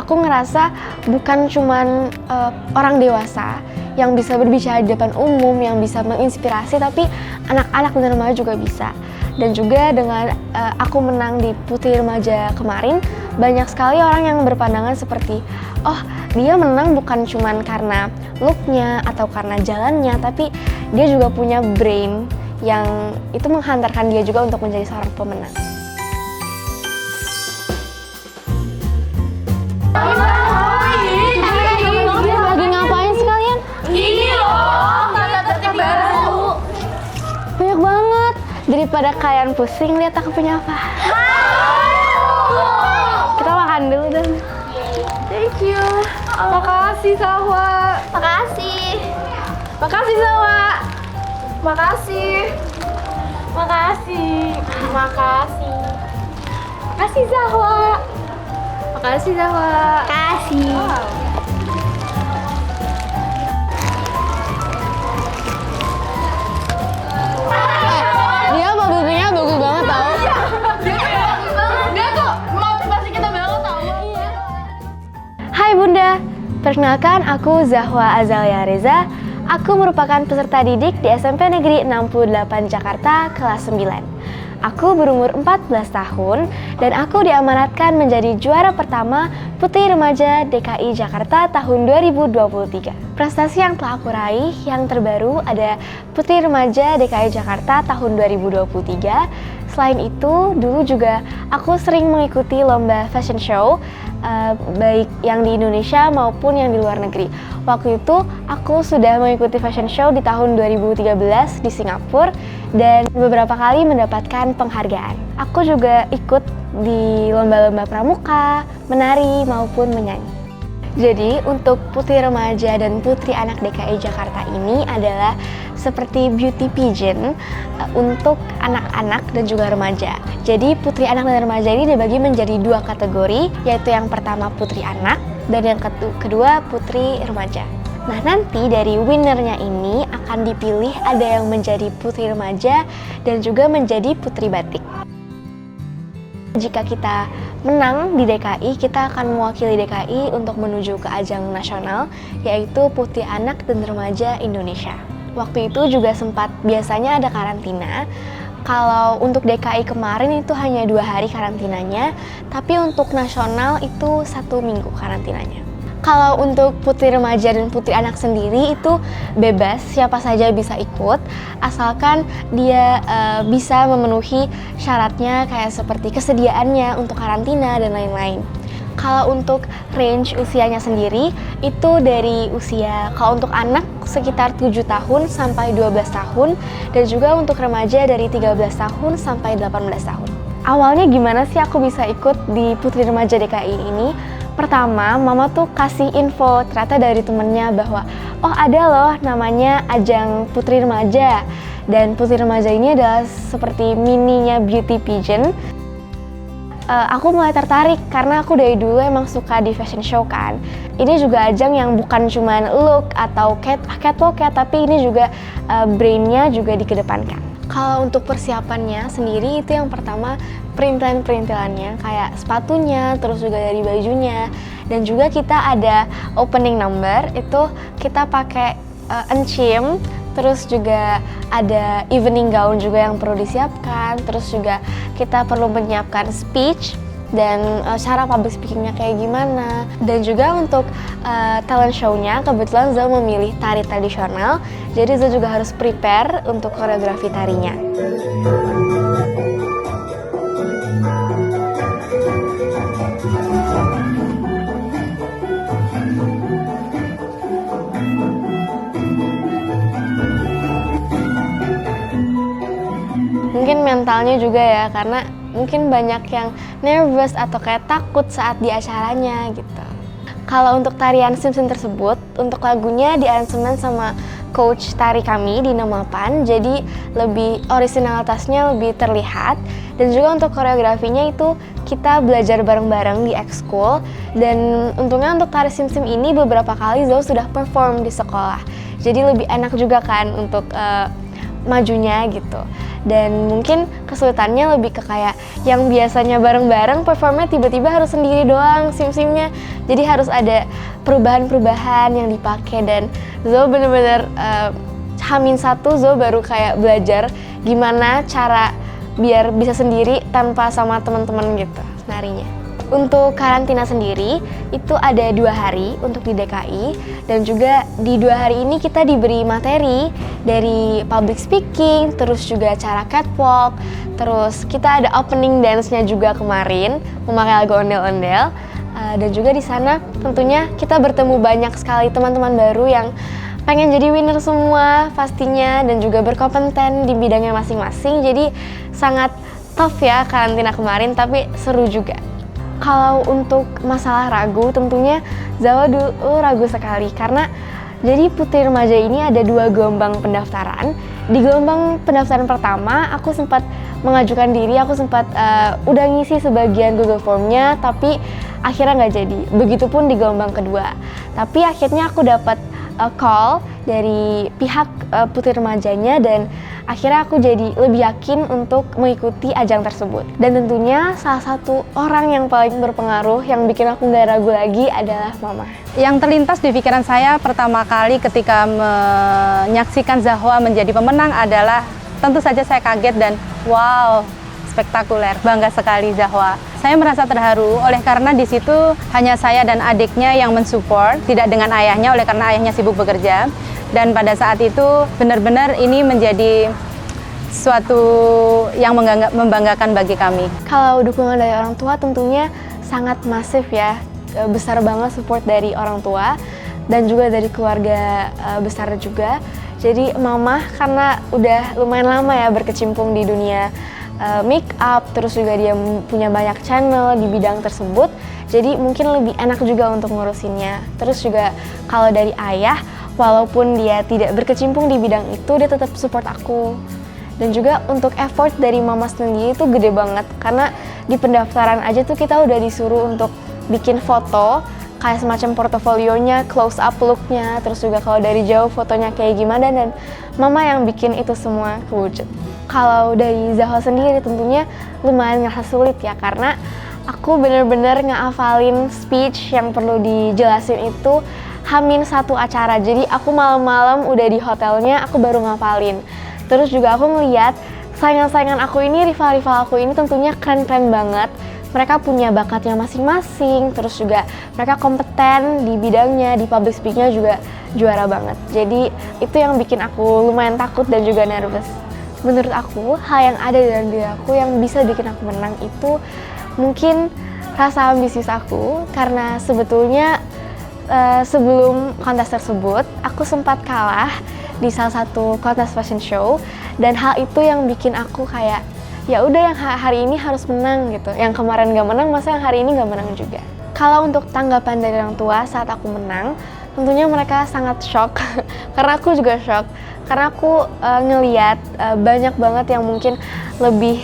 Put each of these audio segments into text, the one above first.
aku ngerasa bukan cuman orang dewasa yang bisa berbicara di depan umum, yang bisa menginspirasi, tapi anak-anak dan remaja juga bisa. Dan juga dengan aku menang di Putri Remaja kemarin, banyak sekali orang yang berpandangan seperti, oh dia menang bukan cuman karena looknya atau karena jalannya, tapi dia juga punya brain yang itu menghantarkan dia juga untuk menjadi seorang pemenang. Lagi ngapain sih kalian? Ini loh, tata tertib baru. Banyak banget. Daripada kalian pusing, lihat aku punya apa. Kita makan dulu deh. Thank you. Makasih Salwa. Makasih. Makasih Salwa. Makasih. Makasih. Makasih. Makasih Salwa. Makasih Salwa. Makasih. Dia mobilnya bagus banget tau. Dia tuh motivasi kita banget tau. Hai Bunda, perkenalkan aku Zahwa Azalia Reza. Aku merupakan peserta didik di SMP Negeri 68 Jakarta kelas 9. Aku berumur 14 tahun dan aku diamanatkan menjadi juara pertama Putri Remaja DKI Jakarta tahun 2023. Prestasi yang telah aku raih yang terbaru ada Putri Remaja DKI Jakarta tahun 2023. Selain itu, dulu juga aku sering mengikuti lomba fashion show, baik yang di Indonesia maupun yang di luar negeri. Waktu itu, aku sudah mengikuti fashion show di tahun 2013 di Singapura dan beberapa kali mendapatkan penghargaan. Aku juga ikut di lomba-lomba pramuka, menari, maupun menyanyi. Jadi, untuk Putri Remaja dan Putri Anak DKI Jakarta ini adalah seperti beauty pageant untuk anak-anak dan juga remaja. Jadi, Putri Anak dan Remaja ini dibagi menjadi dua kategori, yaitu yang pertama Putri Anak dan yang kedua Putri Remaja. Nah, nanti dari winnernya ini akan dipilih ada yang menjadi Putri Remaja dan juga menjadi Putri Batik. Jika kita menang di DKI, kita akan mewakili DKI untuk menuju ke ajang nasional, yaitu Putri Anak dan Remaja Indonesia. Waktu itu juga sempat biasanya ada karantina. Kalau untuk DKI kemarin itu hanya 2 hari karantinanya, tapi untuk nasional itu 1 minggu karantinanya. Kalau untuk Putri Remaja dan Putri Anak sendiri itu bebas, siapa saja bisa ikut, asalkan dia bisa memenuhi syaratnya kayak seperti kesediaannya untuk karantina dan lain-lain. Kalau untuk range usianya sendiri itu dari usia, kalau untuk anak sekitar 7 tahun sampai 12 tahun dan juga untuk remaja dari 13 tahun sampai 18 tahun. Awalnya gimana sih aku bisa ikut di Putri Remaja DKI ini? Pertama, mama tuh kasih info ternyata dari temennya bahwa oh ada loh namanya ajang Putri Remaja, dan Putri Remaja ini adalah seperti mininya beauty pageant. Aku mulai tertarik karena aku dari dulu emang suka di fashion show kan. Ini juga ajang yang bukan cuman look atau catwalk ya, tapi ini juga brainnya juga dikedepankan. Kalau untuk persiapannya sendiri itu yang pertama perintilan-perintilannya kayak sepatunya, terus juga dari bajunya, dan juga kita ada opening number itu kita pakai encim, terus juga ada evening gown juga yang perlu disiapkan, terus juga kita perlu menyiapkan speech dan cara public speakingnya kayak gimana. Dan juga untuk talent show-nya kebetulan Zal memilih tari tradisional, jadi Zal juga harus prepare untuk koreografi tarinya. Mungkin mentalnya juga ya, karena mungkin banyak yang nervous atau kayak takut saat di acaranya gitu. Kalau untuk tarian Sim-Sim tersebut, untuk lagunya diaransemen sama coach tari kami Dina Mapan, jadi lebih originalitasnya lebih terlihat. Dan juga untuk koreografinya itu kita belajar bareng-bareng di ekskul, dan untungnya untuk tari Sim-Sim ini beberapa kali Zau sudah perform di sekolah, jadi lebih enak juga kan untuk majunya gitu. Dan mungkin kesulitannya lebih ke kayak yang biasanya bareng-bareng performnya tiba-tiba harus sendiri doang sim-simnya. Jadi harus ada perubahan-perubahan yang dipakai, dan Zo bener-bener H-1 Zo baru kayak belajar gimana cara biar bisa sendiri tanpa sama teman-teman gitu narinya. Untuk karantina sendiri itu ada 2 hari untuk di DKI, dan juga di 2 hari ini kita diberi materi dari public speaking, terus juga cara catwalk, terus kita ada opening dance-nya juga kemarin memakai lagu ondel-ondel, dan juga di sana tentunya kita bertemu banyak sekali teman-teman baru yang pengen jadi winner semua pastinya, dan juga berkompeten di bidangnya masing-masing. Jadi sangat tough ya karantina kemarin, tapi seru juga. Kalau untuk masalah ragu, tentunya Zawa dulu ragu sekali karena jadi Putri Remaja ini ada 2 gelombang pendaftaran. Di gelombang pendaftaran pertama, aku sempat mengajukan diri, aku sempat udah ngisi sebagian Google Form-nya, tapi akhirnya nggak jadi. Begitupun di gelombang kedua. Tapi akhirnya aku dapat call dari pihak Putri Remajanya, dan akhirnya aku jadi lebih yakin untuk mengikuti ajang tersebut. Dan tentunya salah satu orang yang paling berpengaruh yang bikin aku nggak ragu lagi adalah Mama. Yang terlintas di pikiran saya pertama kali ketika menyaksikan Zahwa menjadi pemenang adalah tentu saja saya kaget dan wow, spektakuler, bangga sekali Zahwa. Saya merasa terharu oleh karena di situ hanya saya dan adiknya yang mensupport, tidak dengan ayahnya oleh karena ayahnya sibuk bekerja. Dan pada saat itu benar-benar ini menjadi suatu yang membanggakan bagi kami. Kalau dukungan dari orang tua tentunya sangat masif ya, besar banget support dari orang tua dan juga dari keluarga besar juga. Jadi Mama karena udah lumayan lama ya berkecimpung di dunia make up, terus juga dia punya banyak channel di bidang tersebut, jadi mungkin lebih enak juga untuk ngurusinnya. Terus juga kalau dari ayah, walaupun dia tidak berkecimpung di bidang itu, dia tetap support aku. Dan juga untuk effort dari Mama sendiri itu gede banget, karena di pendaftaran aja tuh kita udah disuruh untuk bikin foto kayak semacam portofolionya, close up look-nya, terus juga kalau dari jauh fotonya kayak gimana, dan Mama yang bikin itu semua kewujud. Kalau dari Zahwa sendiri tentunya lumayan ngerasa sulit ya, karena aku bener-bener ngehafalin speech yang perlu dijelasin itu H-1 acara. Jadi aku malam-malam udah di hotelnya, aku baru ngafalin. Terus juga aku ngeliat saingan-saingan aku ini, rival-rival aku ini tentunya keren-keren banget. Mereka punya bakatnya masing-masing, terus juga mereka kompeten di bidangnya, di public speaking-nya juga juara banget. Jadi itu yang bikin aku lumayan takut dan juga nervous. Menurut aku, hal yang ada dalam diri aku yang bisa bikin aku menang itu mungkin rasa ambisius aku, karena sebetulnya sebelum kontes tersebut aku sempat kalah di salah satu kontes fashion show, dan hal itu yang bikin aku kayak ya udah yang hari ini harus menang gitu. Yang kemarin gak menang, masa yang hari ini gak menang juga. Kalau untuk tanggapan dari orang tua saat aku menang, tentunya mereka sangat shock karena aku juga shock. Karena aku ngeliat banyak banget yang mungkin lebih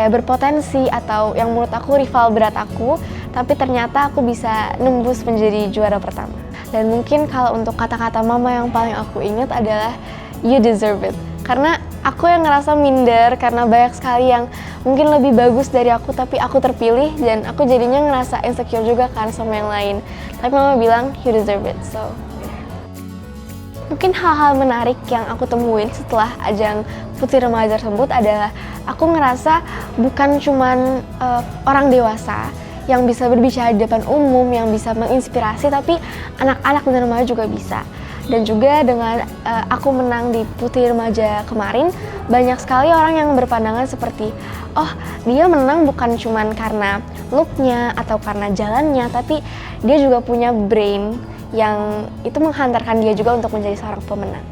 berpotensi atau yang menurut aku rival berat aku, tapi ternyata aku bisa nembus menjadi juara pertama. Dan mungkin kalau untuk kata-kata Mama yang paling aku ingat adalah you deserve it. Karena aku yang ngerasa minder karena banyak sekali yang mungkin lebih bagus dari aku, tapi aku terpilih dan aku jadinya ngerasa insecure juga kan sama yang lain. Tapi Mama bilang you deserve it, so mungkin hal-hal menarik yang aku temuin setelah ajang Putri Remaja tersebut adalah aku ngerasa bukan cuman orang dewasa yang bisa berbicara di depan umum, yang bisa menginspirasi, tapi anak-anak dan remaja juga bisa. Dan juga dengan aku menang di Putri Remaja kemarin, banyak sekali orang yang berpandangan seperti, oh dia menang bukan cuman karena look-nya atau karena jalannya, tapi dia juga punya brain yang itu menghantarkan dia juga untuk menjadi seorang pemenang.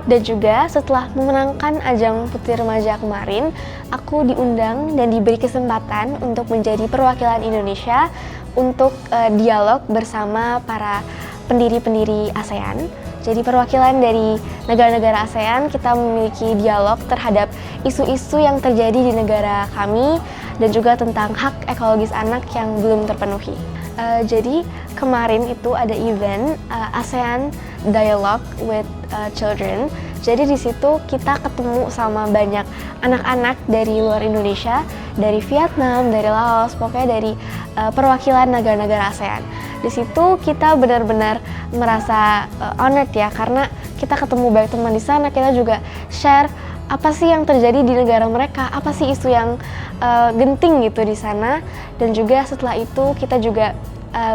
Dan juga setelah memenangkan ajang Putri Remaja kemarin, aku diundang dan diberi kesempatan untuk menjadi perwakilan Indonesia untuk dialog bersama para pendiri-pendiri ASEAN. Jadi perwakilan dari negara-negara ASEAN, kita memiliki dialog terhadap isu-isu yang terjadi di negara kami dan juga tentang hak ekologis anak yang belum terpenuhi. Jadi kemarin itu ada event ASEAN Dialogue with Children. Jadi di situ kita ketemu sama banyak anak-anak dari luar Indonesia, dari Vietnam, dari Laos, pokoknya dari perwakilan negara-negara ASEAN. Di situ kita benar-benar merasa honored ya, karena kita ketemu banyak teman di sana, kita juga share apa sih yang terjadi di negara mereka, apa sih isu yang genting gitu di sana, dan juga setelah itu kita juga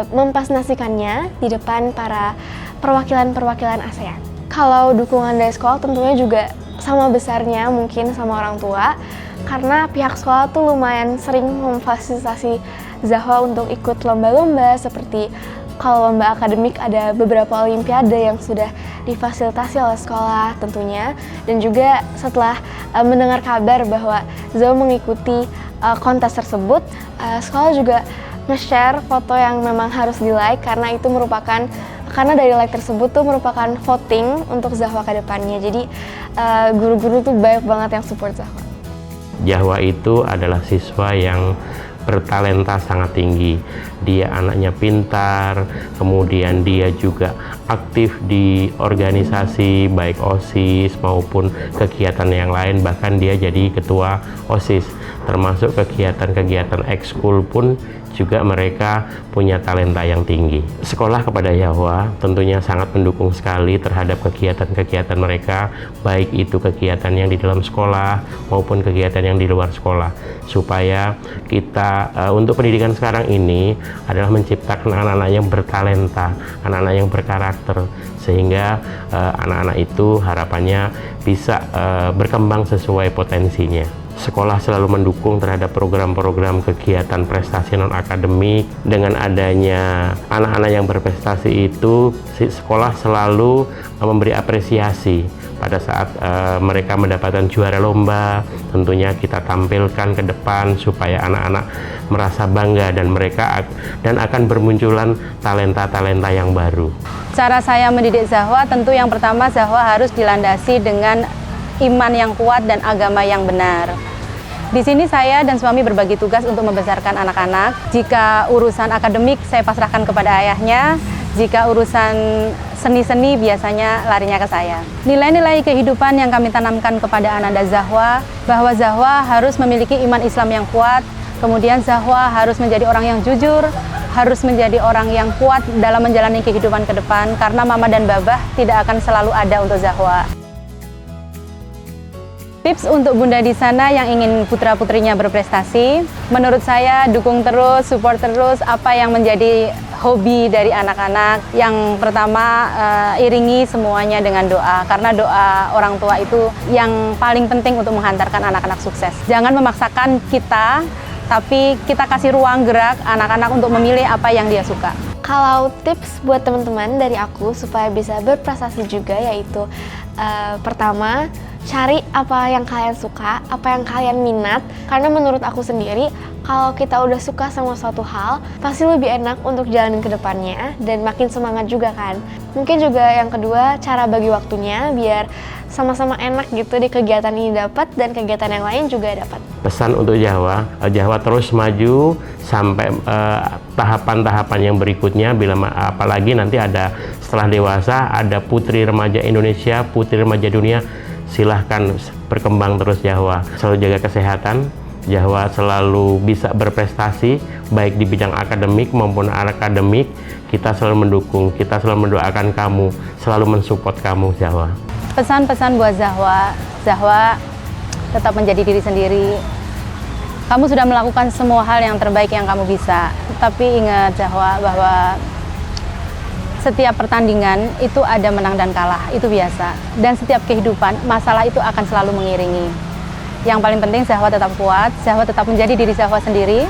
mempresentasikannya di depan para perwakilan-perwakilan ASEAN. Kalau dukungan dari sekolah tentunya juga sama besarnya mungkin sama orang tua, karena pihak sekolah tuh lumayan sering memfasilitasi Zahwa untuk ikut lomba-lomba, seperti kalau lomba akademik ada beberapa olimpiade yang sudah difasilitasi oleh sekolah tentunya, dan juga setelah mendengar kabar bahwa Zahwa mengikuti kontes tersebut, sekolah juga nge-share foto yang memang harus di-like, karena itu merupakan, karena dari like tersebut tuh merupakan voting untuk Zahwa ke depannya. Jadi guru-guru tuh banyak banget yang support Zahwa. Zahwa itu adalah siswa yang bertalenta sangat tinggi. Dia anaknya pintar, kemudian dia juga aktif di organisasi baik OSIS maupun kegiatan yang lain, bahkan dia jadi ketua OSIS, termasuk kegiatan-kegiatan ekskul pun juga mereka punya talenta yang tinggi. Sekolah kepada Zahwa tentunya sangat mendukung sekali terhadap kegiatan-kegiatan mereka, baik itu kegiatan yang di dalam sekolah maupun kegiatan yang di luar sekolah, supaya kita untuk pendidikan sekarang ini adalah menciptakan anak-anak yang bertalenta, anak-anak yang berkarakter, sehingga anak-anak itu harapannya bisa berkembang sesuai potensinya. Sekolah selalu mendukung terhadap program-program kegiatan prestasi non-akademik. Dengan adanya anak-anak yang berprestasi itu, sekolah selalu memberi apresiasi pada saat mereka mendapatkan juara lomba. Tentunya kita tampilkan ke depan supaya anak-anak merasa bangga dan mereka akan bermunculan talenta-talenta yang baru. Cara saya mendidik Zahwa, tentu yang pertama Zahwa harus dilandasi dengan iman yang kuat dan agama yang benar. Di sini saya dan suami berbagi tugas untuk membesarkan anak-anak. Jika urusan akademik saya pasrahkan kepada ayahnya, jika urusan seni-seni biasanya larinya ke saya. Nilai-nilai kehidupan yang kami tanamkan kepada Ananda Zahwa, bahwa Zahwa harus memiliki iman Islam yang kuat, kemudian Zahwa harus menjadi orang yang jujur, harus menjadi orang yang kuat dalam menjalani kehidupan ke depan, karena mama dan babah tidak akan selalu ada untuk Zahwa. Tips untuk bunda di sana yang ingin putra-putrinya berprestasi, menurut saya dukung terus, support terus apa yang menjadi hobi dari anak-anak. Yang pertama, iringi semuanya dengan doa, karena doa orang tua itu yang paling penting untuk menghantarkan anak-anak sukses. Jangan memaksakan kita, tapi kita kasih ruang gerak anak-anak untuk memilih apa yang dia suka. Kalau tips buat teman-teman dari aku supaya bisa berprestasi juga, yaitu pertama, cari apa yang kalian suka, apa yang kalian minat, karena menurut aku sendiri kalau kita udah suka sama suatu hal pasti lebih enak untuk jalanin ke depannya dan makin semangat juga kan. Mungkin juga yang kedua, cara bagi waktunya biar sama-sama enak gitu di kegiatan ini dapat dan kegiatan yang lain juga dapat. Pesan untuk Zahwa, Zahwa terus maju sampai tahapan-tahapan yang berikutnya, apalagi nanti ada setelah dewasa ada Putri Remaja Indonesia, Putri Remaja Dunia. Silahkan berkembang terus Zahwa, selalu jaga kesehatan, Zahwa selalu bisa berprestasi baik di bidang akademik maupun akademik. Kita selalu mendukung, kita selalu mendoakan kamu, selalu mensupport kamu Zahwa. Pesan-pesan buat Zahwa, Zahwa tetap menjadi diri sendiri. Kamu sudah melakukan semua hal yang terbaik yang kamu bisa, tapi ingat Zahwa bahwa setiap pertandingan itu ada menang dan kalah, itu biasa. Dan setiap kehidupan, masalah itu akan selalu mengiringi. Yang paling penting Zahwa tetap kuat, Zahwa tetap menjadi diri Zahwa sendiri.